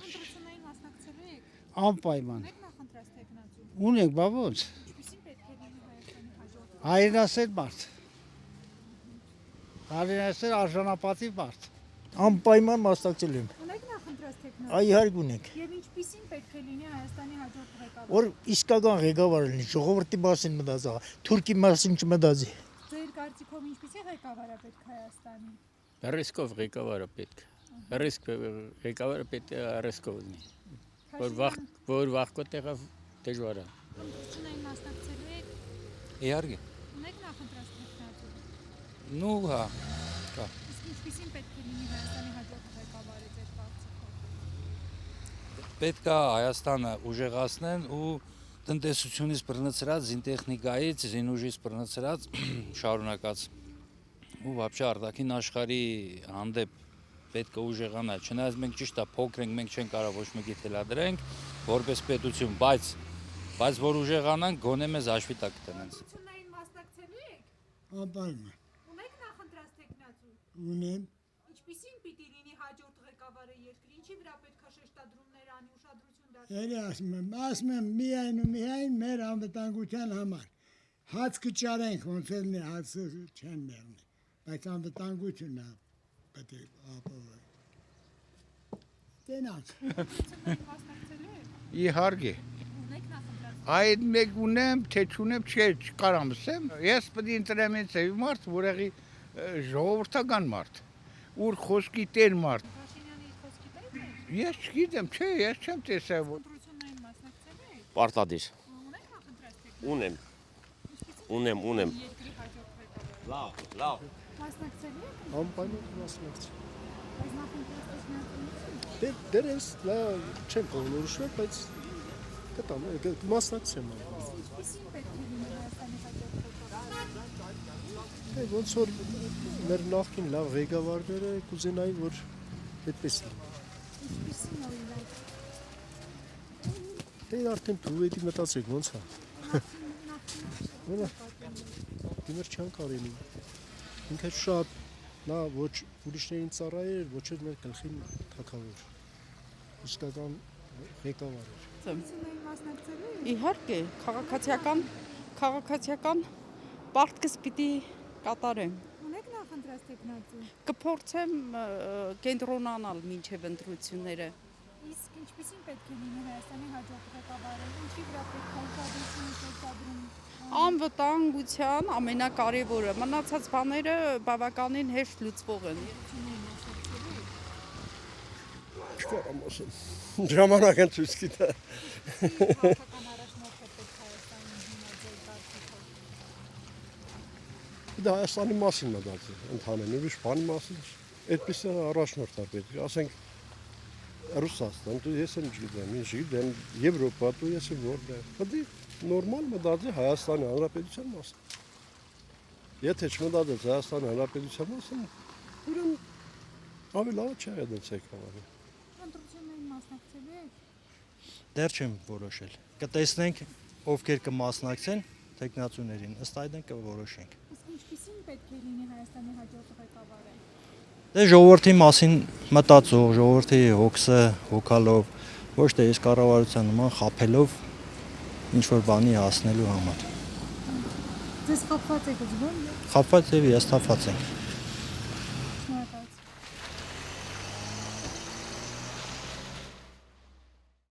Ընտրություններին մասնակցելու եք։ Անպայման։ Ունեք նախընտրած տեխնացու։ Ունենք, բա ոնց։ Ինչպիսին պետք է լինի Հայաստանի հաջորդ։ Հայրենասեր մարդ։ Հայրենասեր արժանապատիվ մարդ։ Անպայման մասնակցելու եմ։ Ունեք նախընտրած տեխնացու։ Այ իհարկե ունենք։ Եվ ինչպիսին պետք է լինի Հայաստանի հաջորդ ղեկավարը։ Որ իսկական ղեկավար լինի, ժողովրդի մասին մտածա, թուրքի մասին չմտածի։ Ձեր կարծիքով ինչպիսի ղեկավար է պետք Հայաստանին։ Ռիսկով ղեկավարը պետք է։ Ռիսկ ղեկավարը պետք է ռիսկով լինի։ Որ վախկոտ տեղը դժվար է։ Ընտրություններին մասնակցելու եք։ Իհարկե։ Ունեք նախընտրած տեխնացու։ Ну, հա։ Իսկ ինչպիսին պետք է լինի Հայաստանի հաջորդ ղեկավարը ձեր կարծիքով։ Պետք է Հայաստանը ուժեղացնեն ու տնտեսությունից բռնցրած, զինտեխնիկայից, զինուժից բռնցրած շարունակած ու вообще արտաքին աշխարհի հանդեպ պետք է ուժեղանալ։ Չնայած մենք ճիշտ է փոքր ենք, մենք չենք կարող ոչ մեկի թելադրենք որպես պետություն, բայց որ ուժեղանանք, գոնե մեզ հաշվի տակ կտնեն։ Ընտրություններին մասնակցելու եք։ Անպայման։ Ունեք նախընտրած տեխնացու։ Ունեմ։ Ինչպիսին պիտի լինի հաջորդ ղեկավարը երկրի, ինչի վրա պետք է շեշտադրումներ անի, ուշադրություն դարձնի։ Էլի ասում եմ միայն ու միայն մեր անվտանգության համար։ Հաց կճարենք, ոնց էլ նի հացը չեն մեռնի, բայց անվտանգությունն է պետք է ապահովել։ Տենակ։ Ընտրություններին մասնակցելու եք։ Իհարկե։ Ունեք նախընտրած։ Այդ մեկ ունեմ, թե չունեմ, չկարամ ասեմ։ Ես պետք է ընտրեմ ինձ մարդ, որեղի ժողովրդական մարդ, ուր խոսքի տեր մարդ։ Փաշինյանի խոսքի տեղ եք։ Ես չգիտեմ, չէ, ես չեմ տեսել։ Ընտրություններին մասնակցելու եք։ Պարտադիր։ Ունեք նախընտրած տեխնացու։ Ունեմ։ Երկրի հաջորդ ղեկավարը։ Լավ։ Մասնակցելու եք։ Անպայման մասնակցի։ Բայց նախընտրած տեխնացու։ Դերս լա չեմ կողմնորոշվել, բայց կտամ, մասնակցեմ։ Ինչպիսին պետք է լինի Հայաստանի հաջորդ ղեկավարը։ Ոնց որ մեր նախկին լավ ղեկավարները կուզենայի, որ այդպես լինի։ Ինչպիսին օրինակ։ Դե արդեն դու էդի մտածեք ոնց է։ Դիմեր չան կարելի։ Ինքը շատ նա ոչ ուրիշներին ծառայեր, ոչ էլ մեր գլխին թակավոր։ Իսկական ղեկավար էր։ Ընտրություններին մասնակցելու եք։ Իհարկե, քաղաքացիական պարտքս պիտի կատարեմ։ Ունեք նախընտրած տեխնացու։ Կփորձեմ կենտրոնանալ մինչև ընտրությունները։ Իսկ ինչպիսին պետք է լինի Հայաստանի հաջորդ ղեկավարը։ Ինչի վրա պետք է ուշադրություն շեշտադրում։ Անվտանգության ամենակարևորը, մնացած բաները բավականին հեշտ լուծվող են։ Ընտրություններին մասնակցելու եք։ Չկարամ ասեմ։ Ժամանակը ցույց կտա։ Քաղաքական առաջնորդ է պետք Հայաստանին հիմա ձեր կարծիքով։ Դա Հայաստանի մասին մտածի, ընդհանրեն ուրիշ բանի մասին։ Այդպես առաջնորդ է պետք։ Ասենք Ռուսաստան, դու ես եմ չգիտեմ, Եվրոպա, դու ես եմ որտեղ։ Պետք է նորմալ մտածի Հայաստանի Հանրապետության մասին։ Եթե չմտածես Հայաստանի Հանրապետության մասին, ուրեմն ավելի լավ չէ այդպես եկավարը։ Ընտրություններին մասնակցելու եք։ Դեռ չեմ որոշել։ Կտեսնենք ովքեր կմասնակցեն տեխնացուներին, ըստ այդեն կորոշենք։ Իսկ ինչպիսին պետք է լինի Հայաստանի հաջորդ ղեկավարը։ Դե ժողովրդի մասին մտածող, ժողովրդի հոգսը հոգալով, ոչ թե ես կառավարության նման խափելով ինչ որ բանի հասնելու համար։ Ձեզ խափված եք զգում։ Խափված եւ ես թափված եմ։